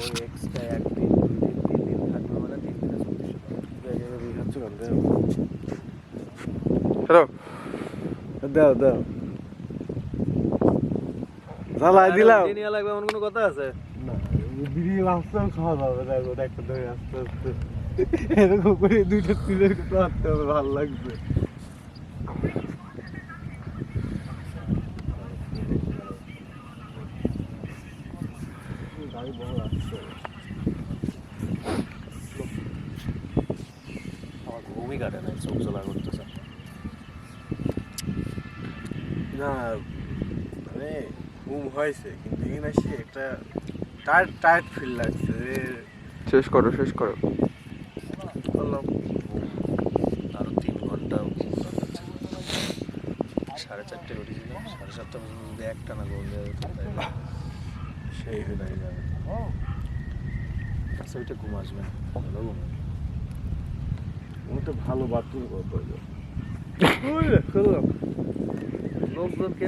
ওই এক্সট্রা 1 দিন 2 দিন 3 দিন থাকবে মানে 3 দিনে 3400 টাকা। হ্যালো দাও দাও জ্বালাই দিলাম। নিয়ে লাগবে এমন কোনো কথা আছে? না বিড়ি আসতেও খাওয়া যাবে না, ওটা একটা ধরে আস্তে আস্তে এরকম করে 2টা 3টা করতে হাঁটতে হবে, ভালো লাগবে। গাড়ি বড় আসছে, আমার ঘুমই কাটে না, চোখ জ্বালা করতেছে। না মানে ঘুম হয়েছে কিন্তু এখানে এসে একটা টায়ার্ড টায়ার্ড ফিল লাগছে যে শেষ করো শেষ করো। করলাম আরো 3 ঘন্টা ঘুম দরকার ছিল। 4:30 উঠেছিলাম, 7:30 পর্যন্ত যদি একটানা ঘুম দেওয়া যেত তাহলে সেই হয়ে যাবে। আচ্ছা ওইটা ঘুম আসবে না, ভালো ঘুম আসবে। তো ভালো বাথরুম করতে হবে। লোকজনকে